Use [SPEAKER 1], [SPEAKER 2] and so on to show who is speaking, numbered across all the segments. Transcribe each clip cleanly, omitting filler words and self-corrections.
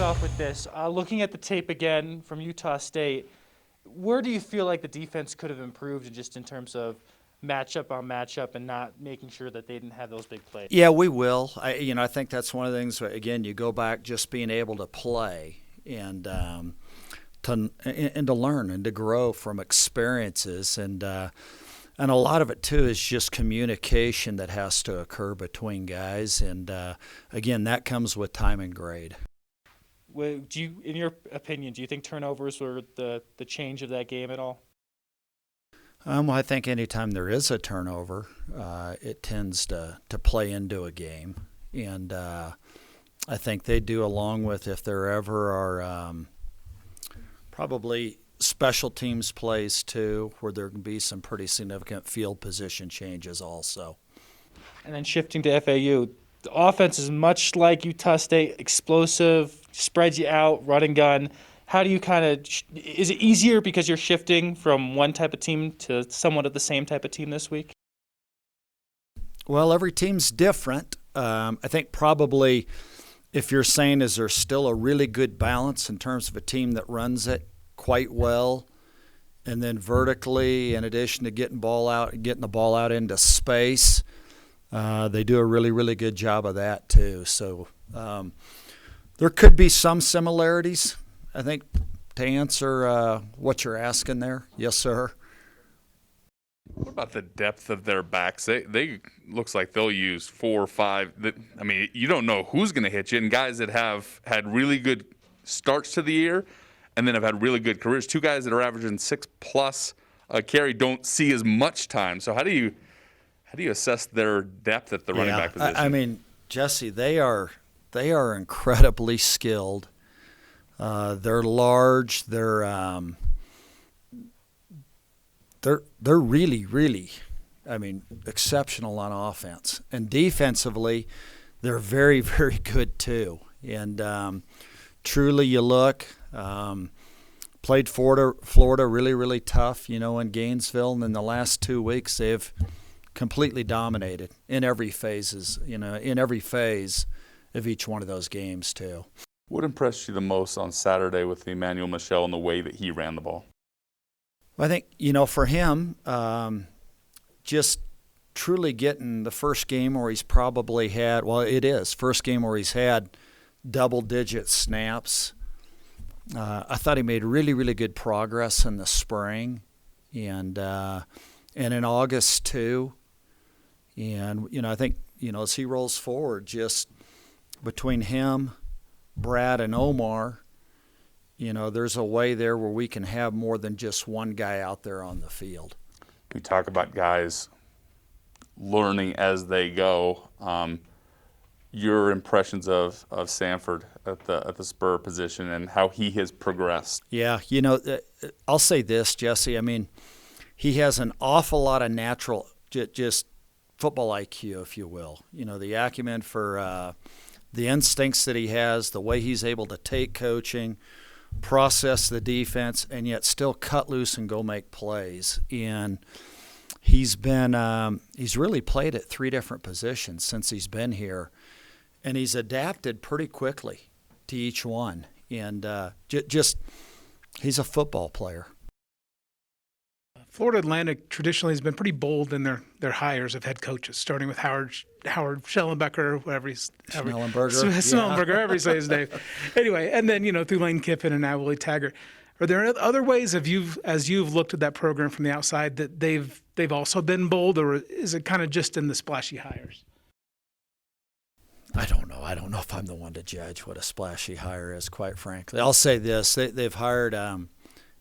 [SPEAKER 1] it off with this. Looking at the tape again from Utah State, where do you feel like the defense could have improved just in terms of matchup on matchup and not making sure that they didn't have those big plays?
[SPEAKER 2] Yeah, we will. I think that's one of the things. Again, you go back just being able to play and to learn and to grow from experiences, and a lot of it too is just communication that has to occur between guys, and again, that comes with time and grade.
[SPEAKER 1] In your opinion, do you think turnovers were the change of that game at all?
[SPEAKER 2] Well, I think anytime there is a turnover, it tends to play into a game. And I think they do, along with if there ever are probably special teams plays too, where there can be some pretty significant field position changes also.
[SPEAKER 1] And then shifting to FAU, the offense is much like Utah State, explosive, spreads you out, run and gun. How do you is it easier because you're shifting from one type of team to somewhat of the same type of team this week?
[SPEAKER 2] Well, every team's different. I think probably if you're saying is there still a really good balance in terms of a team that runs it quite well, and then vertically, in addition to getting the ball out into space, they do a really, really good job of that too. So there could be some similarities, I think, to answer what you're asking there. Yes, sir.
[SPEAKER 3] What about the depth of their backs? They looks like they'll use 4 or 5. You don't know who's going to hit you. And guys that have had really good starts to the year and then have had really good careers. 2 guys that are averaging 6+ carry don't see as much time. So how do you assess their depth at the running back position?
[SPEAKER 2] I mean, Jesse, they are incredibly skilled. They're large. They're really, really, exceptional on offense. And defensively, they're very, very good too. And truly, you look, played Florida really, really tough, in Gainesville. And in the last 2 weeks, they've completely dominated in every phase of each one of those games too.
[SPEAKER 3] What impressed you the most on Saturday with Emmanuel Michel and the way that he ran the ball?
[SPEAKER 2] I think, for him, just truly getting the first game where he's probably had, first game where he's had double-digit snaps. I thought he made really, really good progress in the spring and in August too. And, I think, as he rolls forward, just between him, Brad, and Omar, there's a way there where we can have more than just one guy out there on the field.
[SPEAKER 3] We talk about guys learning as they go. Your impressions of Sanford at the spur position and how he has progressed.
[SPEAKER 2] Yeah, I'll say this, Jesse. He has an awful lot of natural, just football IQ, if you will. The acumen for the instincts that he has, the way he's able to take coaching, process the defense, and yet still cut loose and go make plays. And he's really played at 3 different positions since he's been here, and he's adapted pretty quickly to each one. And he's a football player.
[SPEAKER 4] Florida Atlantic traditionally has been pretty bold in their hires of head coaches, starting with Howard Schellenberger, Snellenberger, however you say his name. Anyway, and then through Lane Kiffin and now Willie Taggart. Are there other ways as you've looked at that program from the outside that they've also been bold, or is it kind of just in the splashy hires?
[SPEAKER 2] I don't know. I don't know if I'm the one to judge what a splashy hire is, quite frankly. I'll say this: they've hired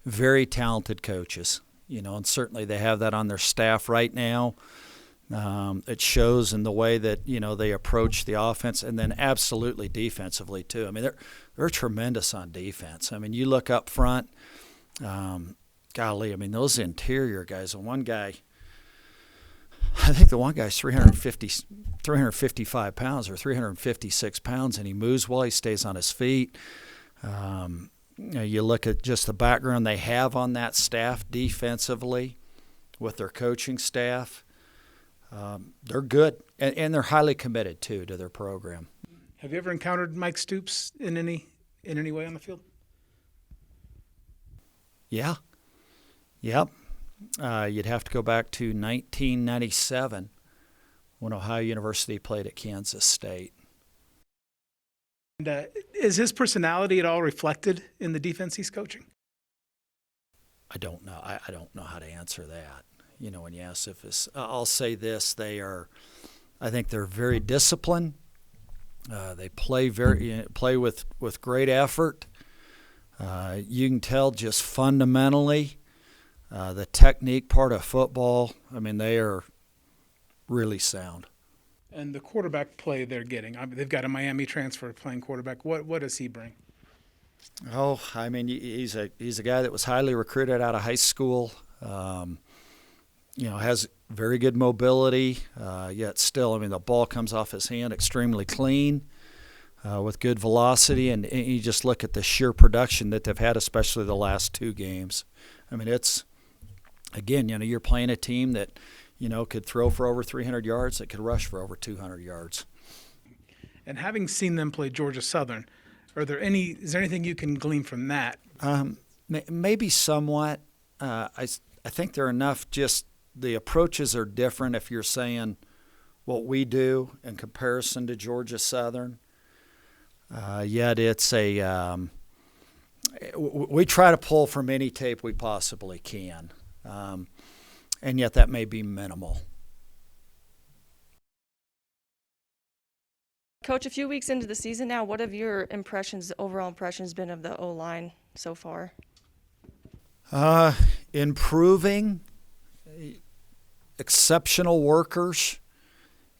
[SPEAKER 2] very talented coaches. And certainly they have that on their staff right now. It shows in the way that, they approach the offense, and then absolutely defensively too. They're tremendous on defense. You look up front, those interior guys, and one guy, I think the one guy's 355 pounds or 356 pounds, and he moves well, he stays on his feet. You look at just the background they have on that staff defensively with their coaching staff. They're good, and they're highly committed, too, to their program.
[SPEAKER 4] Have you ever encountered Mike Stoops in any in any way on the field?
[SPEAKER 2] Yeah. Yep. You'd have to go back to 1997 when Ohio University played at Kansas State.
[SPEAKER 4] And is his personality at all reflected in the defense he's coaching?
[SPEAKER 2] I don't know. I don't know how to answer that. When you ask if it's, I'll say this: I think they're very disciplined. They play with great effort. You can tell just fundamentally the technique part of football. I mean, they are really sound.
[SPEAKER 4] And the quarterback play they're getting, they've got a Miami transfer playing quarterback. What does he bring?
[SPEAKER 2] Oh, I mean, he's a guy that was highly recruited out of high school. Has very good mobility. Yet still, I mean, the ball comes off his hand extremely clean, with good velocity, and you just look at the sheer production that they've had, especially the last two games. I mean, it's again, you're playing a team that could throw for over 300 yards, that could rush for over 200 yards.
[SPEAKER 4] And having seen them play Georgia Southern, is there anything you can glean from that?
[SPEAKER 2] Maybe somewhat. I think they're enough. Just the approaches are different. If you're saying what we do in comparison to Georgia Southern, yet it's we try to pull from any tape we possibly can, and yet that may be minimal.
[SPEAKER 5] Coach, a few weeks into the season now, what have your overall impressions been of the O-line so far?
[SPEAKER 2] Improving, exceptional workers,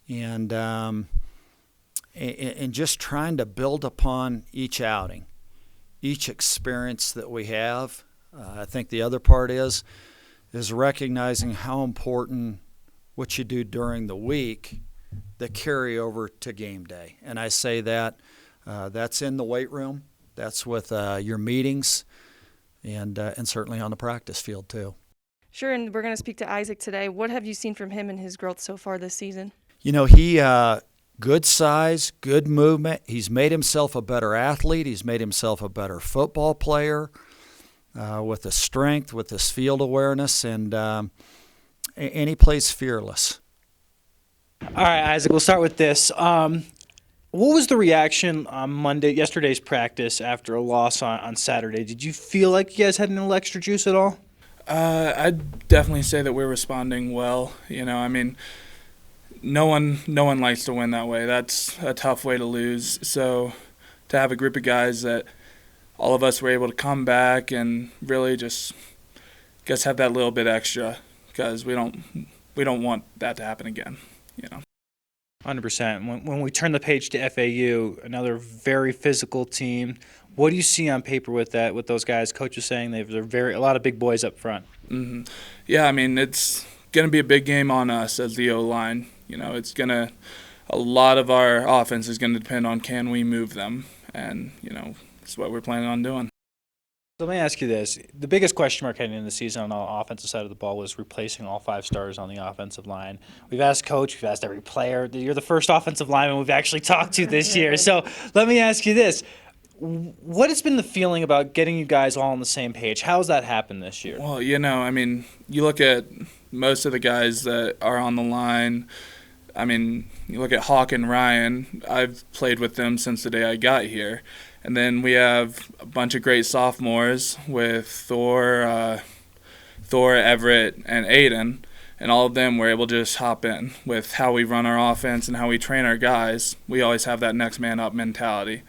[SPEAKER 2] and just trying to build upon each outing, each experience that we have. I think the other part is recognizing how important what you do during the week that carry over to game day. And I say that that's in the weight room, that's with your meetings, and certainly on the practice field too.
[SPEAKER 5] Sure, and we're going to speak to Isaac today. What have you seen from him and his growth so far this season?
[SPEAKER 2] He good size, good movement. He's made himself a better athlete. He's made himself a better football player with his strength, with his field awareness, and he plays fearless.
[SPEAKER 1] All right, Isaac, we'll start with this. What was the reaction on yesterday's practice after a loss on Saturday? Did you feel like you guys had a little extra juice at all?
[SPEAKER 6] I'd definitely say that we're responding well. I mean, no one likes to win that way. That's a tough way to lose. So to have a group of guys that all of us were able to come back and really just have that little bit extra, because we don't want that to happen again.
[SPEAKER 1] 100%. When we turn the page to FAU, another very physical team. What do you see on paper with those guys? Coach was saying they're a lot of big boys up front.
[SPEAKER 6] Mm-hmm. Yeah, I mean, it's going to be a big game on us as the O-line. A lot of our offense is going to depend on can we move them, and that's what we're planning on doing.
[SPEAKER 1] So let me ask you this. The biggest question mark heading into the season on the offensive side of the ball was replacing all 5 stars on the offensive line. We've asked Coach, we've asked every player. You're the first offensive lineman we've actually talked to this year. So let me ask you this. What has been the feeling about getting you guys all on the same page? How's that happened this year?
[SPEAKER 6] Well, I mean, you look at most of the guys that are on the line. I mean, you look at Hawk and Ryan. I've played with them since the day I got here. And then we have a bunch of great sophomores with Thor, Everett, and Aiden. And all of them were able to just hop in with how we run our offense and how we train our guys. We always have that next man up mentality.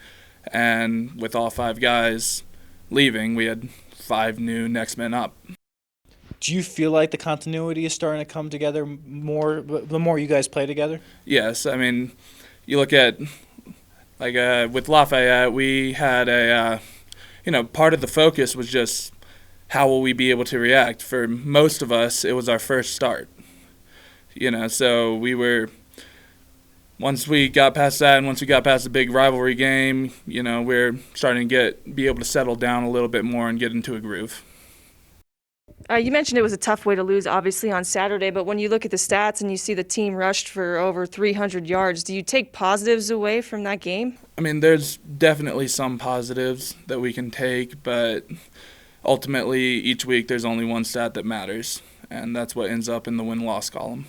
[SPEAKER 6] And with all 5 guys leaving, we had 5 new next men up.
[SPEAKER 1] Do you feel like the continuity is starting to come together more the more you guys play together?
[SPEAKER 6] Yes. I mean, you look at, with Lafayette, we had part of the focus was just how will we be able to react. For most of us, it was our first start. So we were, once we got past that and once we got past the big rivalry game, we're starting to be able to settle down a little bit more and get into a groove.
[SPEAKER 5] You mentioned it was a tough way to lose, obviously, on Saturday, but when you look at the stats and you see the team rushed for over 300 yards, do you take positives away from that game?
[SPEAKER 6] I mean, there's definitely some positives that we can take, but ultimately each week there's only one stat that matters, and that's what ends up in the win-loss column.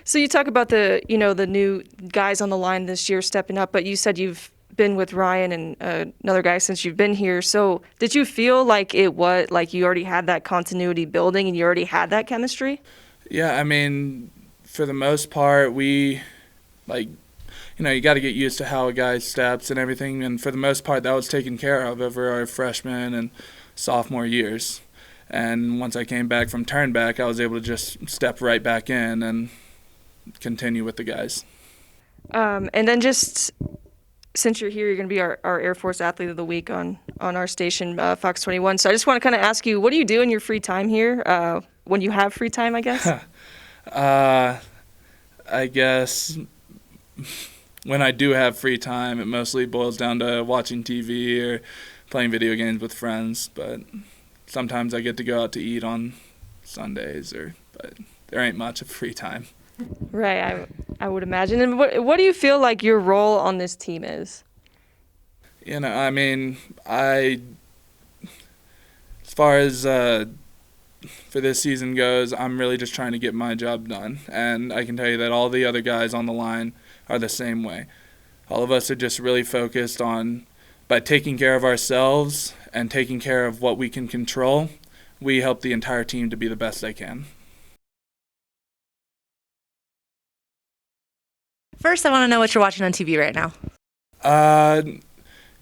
[SPEAKER 5] So you talk about the new guys on the line this year stepping up, but you said you've been with Ryan and another guy since you've been here. So did you feel like you already had that continuity building and you already had that chemistry?
[SPEAKER 6] Yeah, I mean, for the most part, you got to get used to how a guy steps and everything, and for the most part, that was taken care of over our freshman and sophomore years. And once I came back from turnback, I was able to just step right back in and continue with the guys.
[SPEAKER 5] And then just since you're here, you're going to be our Air Force Athlete of the Week on our station, Fox 21. So I just want to kind of ask you, what do you do in your free time here, when you have free time, I guess?
[SPEAKER 6] I guess when I do have free time, it mostly boils down to watching TV or playing video games with friends. But sometimes I get to go out to eat on Sundays, but there ain't much of free time.
[SPEAKER 5] Right, I would imagine. And what do you feel like your role on this team is?
[SPEAKER 6] I mean, as far as for this season goes, I'm really just trying to get my job done. And I can tell you that all the other guys on the line are the same way. All of us are just really focused on, by taking care of ourselves and taking care of what we can control, we help the entire team to be the best they can.
[SPEAKER 7] First, I want to know what you're watching on TV right now.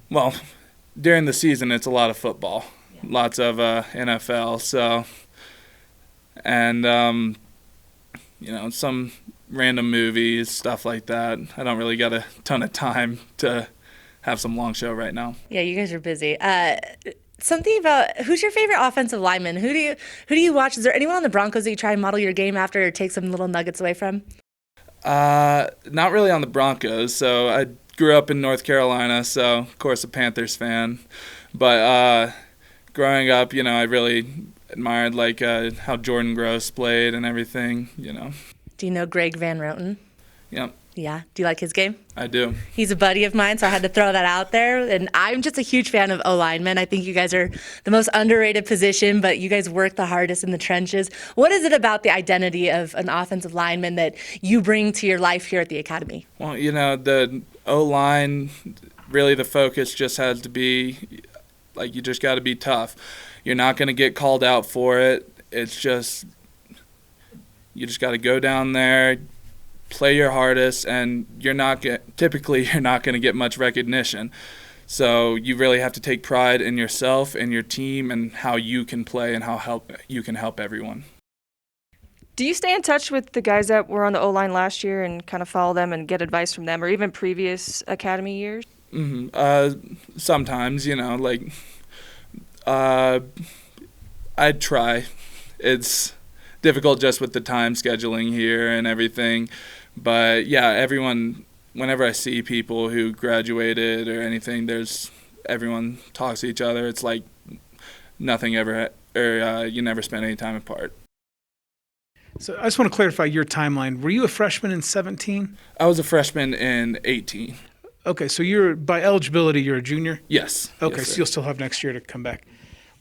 [SPEAKER 6] Well, during the season, it's a lot of football, lots of NFL. So, and some random movies, stuff like that. I don't really got a ton of time to have some long show right now.
[SPEAKER 7] Yeah, you guys are busy. Something about who's your favorite offensive lineman? Who do you watch? Is there anyone on the Broncos that you try and model your game after or take some little nuggets away from?
[SPEAKER 6] Not really on the Broncos. So I grew up in North Carolina, so of course a Panthers fan. But growing up, I really admired how Jordan Gross played and everything.
[SPEAKER 7] Do you know Greg Van Roten?
[SPEAKER 6] Yep.
[SPEAKER 7] Yeah. Do you like his game?
[SPEAKER 6] I do.
[SPEAKER 7] He's a buddy of mine, so I had to throw that out there. And I'm just a huge fan of O-linemen. I think you guys are the most underrated position, but you guys work the hardest in the trenches. What is it about the identity of an offensive lineman that you bring to your life here at the academy?
[SPEAKER 6] Well, the O-line, really the focus just has to be, you just got to be tough. You're not going to get called out for it. It's just, you just got to go down there, play your hardest, and typically you're not going to get much recognition. So you really have to take pride in yourself and your team and how you can play and how you can help everyone.
[SPEAKER 5] Do you stay in touch with the guys that were on the O-line last year and kind of follow them and get advice from them, or even previous academy years?
[SPEAKER 6] Mm-hmm. Sometimes, I'd try. It's difficult just with the time scheduling here and everything. But yeah, whenever I see people who graduated or anything, everyone talks to each other. It's like nothing ever, or you never spend any time apart.
[SPEAKER 4] So I just want to clarify your timeline. Were you a freshman in 17?
[SPEAKER 6] I was a freshman in 18.
[SPEAKER 4] Okay, so by eligibility, you're a junior?
[SPEAKER 6] Yes.
[SPEAKER 4] Okay,
[SPEAKER 6] yes,
[SPEAKER 4] so you'll still have next year to come back.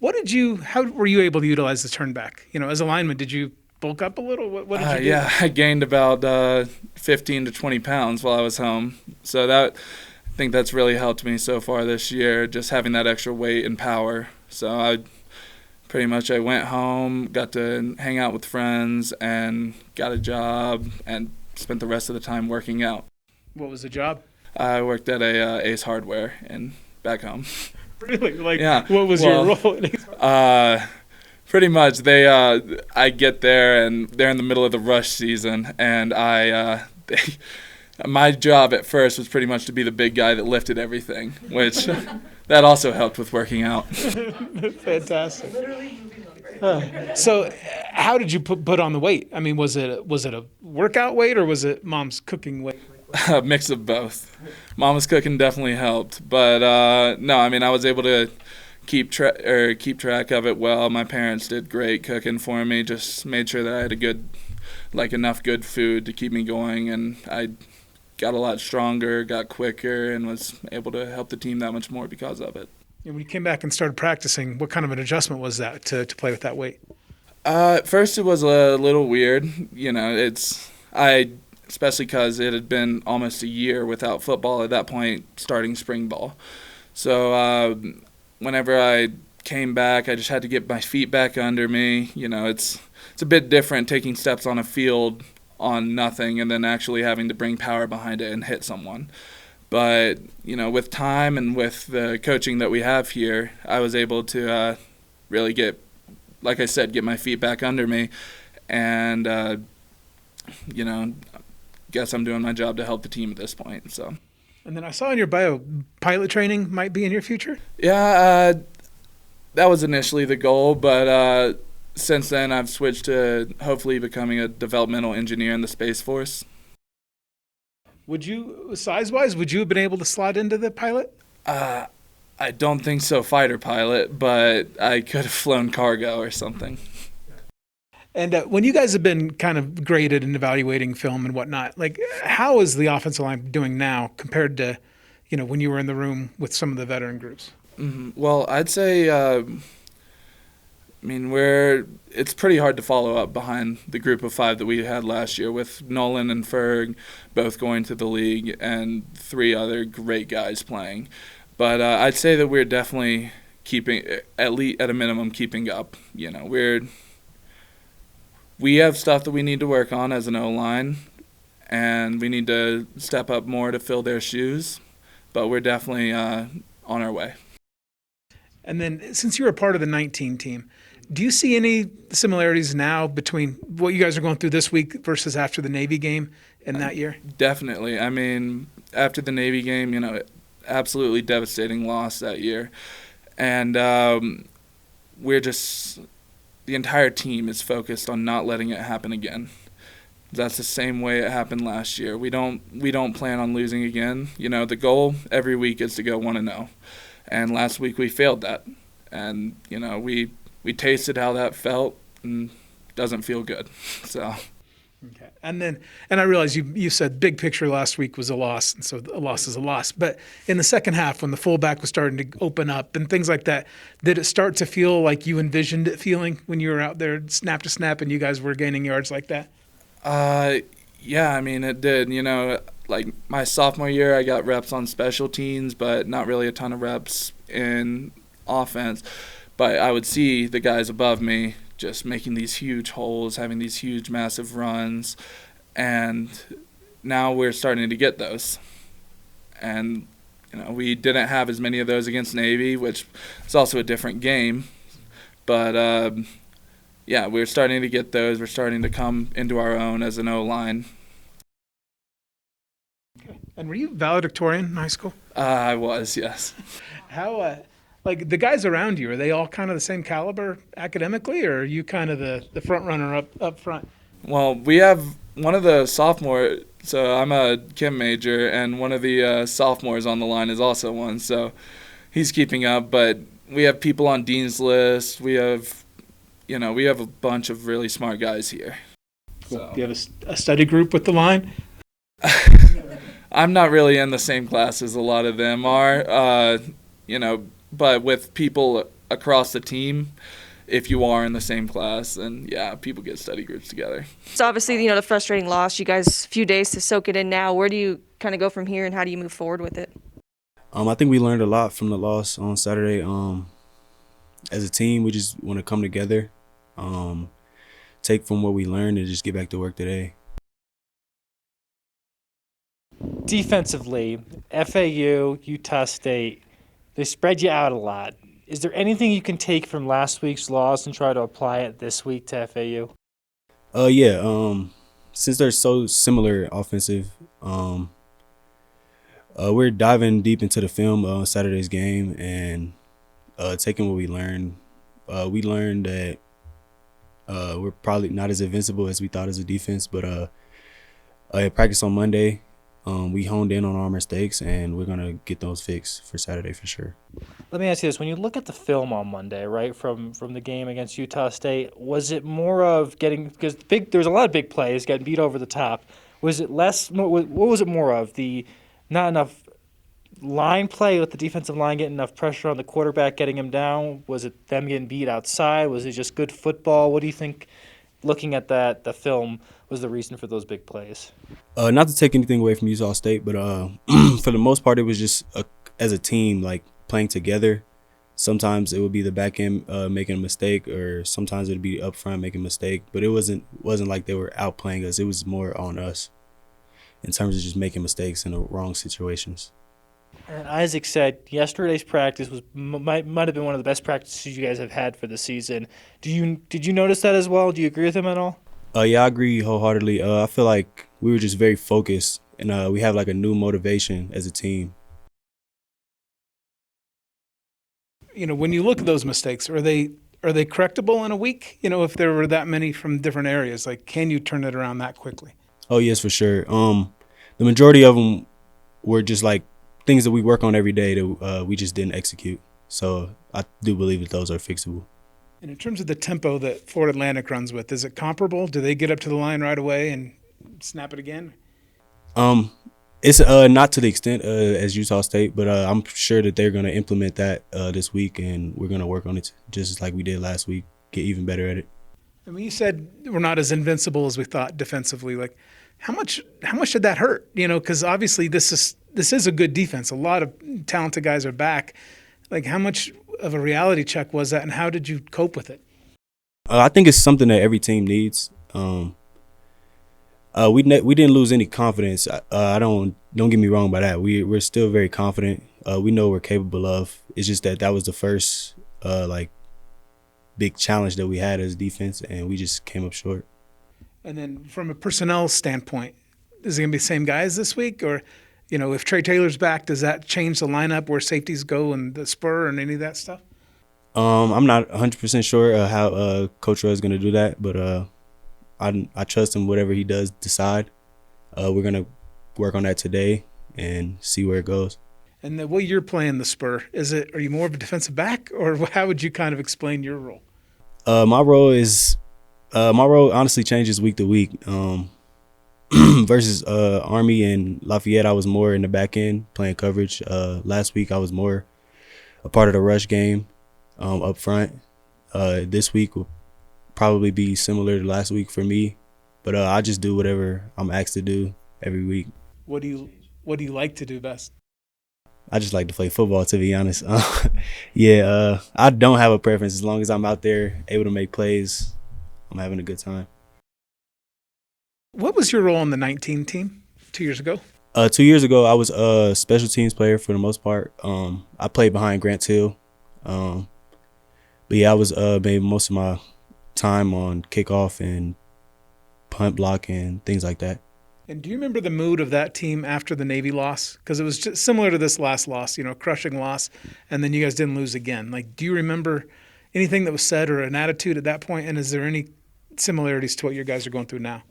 [SPEAKER 4] How were you able to utilize the turn back? As a lineman, did you bulk up a little? What did you do?
[SPEAKER 6] Yeah, I gained about 15 to 20 pounds while I was home. So I think that's really helped me so far this year, just having that extra weight and power. So I went home, got to hang out with friends, and got a job, and spent the rest of the time working out.
[SPEAKER 4] What was the job?
[SPEAKER 6] I worked at a Ace Hardware back home.
[SPEAKER 4] Really?
[SPEAKER 6] Yeah.
[SPEAKER 4] What was your role?
[SPEAKER 6] Pretty much, I get there and they're in the middle of the rush season, and my job at first was pretty much to be the big guy that lifted everything, which that also helped with working out.
[SPEAKER 4] Fantastic. So, how did you put on the weight? I mean, was it a workout weight or was it mom's cooking weight?
[SPEAKER 6] A mix of both. Mama's cooking definitely helped, but no, I mean, I was able to keep track of it well. My parents did great cooking for me. Just made sure that I had enough good food to keep me going, and I got a lot stronger, got quicker, and was able to help the team that much more because of it.
[SPEAKER 4] And when you came back and started practicing, what kind of an adjustment was that to play with that weight?
[SPEAKER 6] At first, it was a little weird. Especially because it had been almost a year without football at that point, starting spring ball. So whenever I came back, I just had to get my feet back under me. It's a bit different taking steps on a field on nothing and then actually having to bring power behind it and hit someone. But, with time and with the coaching that we have here, I was able to really get my feet back under me and, guess I'm doing my job to help the team at this point. So.
[SPEAKER 4] And then I saw in your bio, pilot training might be in your future?
[SPEAKER 6] Yeah, that was initially the goal, but since then I've switched to hopefully becoming a developmental engineer in the Space Force.
[SPEAKER 4] Size-wise, would you have been able to slide into the pilot?
[SPEAKER 6] I don't think so, fighter pilot, but I could have flown cargo or something.
[SPEAKER 4] And when you guys have been kind of graded and evaluating film and whatnot, how is the offensive line doing now compared to, when you were in the room with some of the veteran groups?
[SPEAKER 6] Mm-hmm. Well, I'd say, it's pretty hard to follow up behind the group of 5 that we had last year with Nolan and Ferg both going to the league and 3 other great guys playing. But I'd say that we're definitely keeping, at least at a minimum, keeping up. We have stuff that we need to work on as an O-line, and we need to step up more to fill their shoes, but we're definitely on our way.
[SPEAKER 4] And then since you're a part of the 19 team, do you see any similarities now between what you guys are going through this week versus after the Navy game in that year?
[SPEAKER 6] Definitely. After the Navy game, absolutely devastating loss that year. And the entire team is focused on not letting it happen again. That's the same way it happened last year. We don't plan on losing again. The goal every week is to go 1-0. And last week we failed that. And, we tasted how that felt and doesn't feel good. So.
[SPEAKER 4] Okay. And I realize you said big picture last week was a loss, and so a loss is a loss. But in the second half, when the fullback was starting to open up and things like that, did it start to feel like you envisioned it feeling when you were out there snap to snap and you guys were gaining yards like that?
[SPEAKER 6] Yeah, it did. My sophomore year, I got reps on special teams, but not really a ton of reps in offense. But I would see the guys above me just making these huge holes, having these huge, massive runs, and now we're starting to get those. And, we didn't have as many of those against Navy, which is also a different game. But, we're starting to get those. We're starting to come into our own as an O-line.
[SPEAKER 4] Okay. And were you valedictorian in high school?
[SPEAKER 6] I was, yes.
[SPEAKER 4] How, the guys around you, are they all kind of the same caliber academically, or are you kind of the front runner up front?
[SPEAKER 6] Well, we have one of the sophomore, so I'm a chem major, and one of the sophomores on the line is also one, so he's keeping up. But we have people on Dean's List. We have a bunch of really smart guys here.
[SPEAKER 4] Cool. So. Do you have a study group with the line?
[SPEAKER 6] I'm not really in the same class as a lot of them are, but with people across the team, if you are in the same class, then people get study groups together.
[SPEAKER 5] So obviously, the frustrating loss, you guys, a few days to soak it in now. Where do you kind of go from here, and how do you move forward with it?
[SPEAKER 8] I think we learned a lot from the loss on Saturday. As a team, we just want to come together, take from what we learned, and just get back to work today.
[SPEAKER 1] Defensively, FAU, Utah State, they spread you out a lot. Is there anything you can take from last week's loss and try to apply it this week to FAU?
[SPEAKER 8] Since they're so similar offensive, we're diving deep into the film on Saturday's game and taking what we learned. We learned that we're probably not as invincible as we thought as a defense, but at practice on Monday, we honed in on our mistakes, and we're gonna get those fixed for Saturday for sure.
[SPEAKER 1] Let me ask you this: when you look at the film on Monday, right from the game against Utah State, was it more of getting because there was a lot of big plays, getting beat over the top? Was it less? What was it more of? The not enough line play with the defensive line getting enough pressure on the quarterback, getting him down? Was it them getting beat outside? Was it just good football? What do you think, looking at the film, was the reason for those big plays?
[SPEAKER 8] Not to take anything away from Utah State, but for the most part, it was just as a team, like playing together. Sometimes it would be the back end making a mistake, or sometimes it would be up front making a mistake. But it wasn't like they were outplaying us. It was more on us in terms of just making mistakes in the wrong situations.
[SPEAKER 1] And Isaac said yesterday's practice might have been one of the best practices you guys have had for the season. Did you notice that as well? Do you agree with him at all?
[SPEAKER 8] Yeah, I agree wholeheartedly. I feel like we were just very focused, and we have like a new motivation as a team.
[SPEAKER 4] When you look at those mistakes, are they correctable in a week? If there were that many from different areas, like can you turn it around that quickly?
[SPEAKER 8] Oh yes, for sure. The majority of them were just like things that we work on every day that we just didn't execute. So I do believe that those are fixable.
[SPEAKER 4] And in terms of the tempo that Florida Atlantic runs with, is it comparable? Do they get up to the line right away and snap it again?
[SPEAKER 8] It's not to the extent as Utah State, but I'm sure that they're going to implement that this week, and we're going to work on it just like we did last week, get even better at it.
[SPEAKER 4] I mean, you said we're not as invincible as we thought defensively. Like, how much did that hurt? Because obviously this is a good defense. A lot of talented guys are back. Like, how much of a reality check was that, and how did you cope with it?
[SPEAKER 8] I think it's something that every team needs. We didn't lose any confidence. Don't get me wrong by that. We're still very confident. We know what we're capable of. It's just that was the first big challenge that we had as defense, and we just came up short.
[SPEAKER 4] And then from a personnel standpoint, is it going to be the same guys this week? Or, if Trey Taylor's back, does that change the lineup where safeties go and the spur and any of that stuff?
[SPEAKER 8] I'm not 100% sure how Coach Roy is going to do that, but I trust him. Whatever he does decide, we're going to work on that today and see where it goes.
[SPEAKER 4] And the way you're playing the spur, are you more of a defensive back, or how would you kind of explain your role?
[SPEAKER 8] My role honestly changes week to week. Versus Army and Lafayette, I was more in the back end playing coverage. Last week I was more a part of the rush game up front. This week will probably be similar to last week for me, but I just do whatever I'm asked to do every week.
[SPEAKER 4] What do you like to do best?
[SPEAKER 8] I just like to play football, to be honest. I don't have a preference. As long as I'm out there able to make plays, I'm having a good time.
[SPEAKER 4] What was your role on the 19 team 2 years ago?
[SPEAKER 8] 2 years ago, I was a special teams player for the most part. I played behind Grant Hill. But yeah, I was maybe most of my time on kickoff and punt block and things like that.
[SPEAKER 4] And do you remember the mood of that team after the Navy loss? Because it was just similar to this last loss, a crushing loss, and then you guys didn't lose again. Like, do you remember anything that was said or an attitude at that point? And is there any similarities to what you guys are going through now?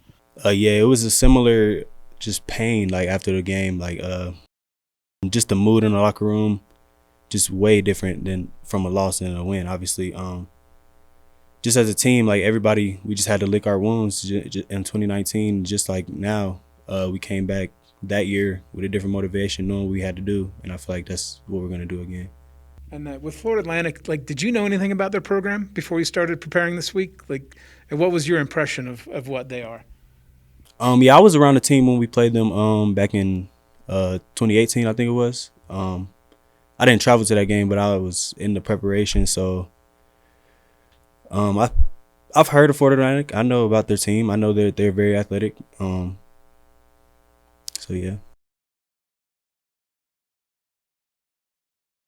[SPEAKER 8] Yeah, it was a similar just pain, like after the game, just the mood in the locker room, just way different than from a loss and a win, obviously. Just as a team, like everybody, we just had to lick our wounds in 2019, just like now. We came back that year with a different motivation, knowing what we had to do, and I feel like that's what we're going to do again.
[SPEAKER 4] And with Florida Atlantic, did you know anything about their program before you started preparing this week? And what was your impression of what they are?
[SPEAKER 8] Yeah, I was around the team when we played them back in 2018, I think it was. I didn't travel to that game, but I was in the preparation, so I've heard of Florida Atlantic. I know about their team. I know they're very athletic. So yeah.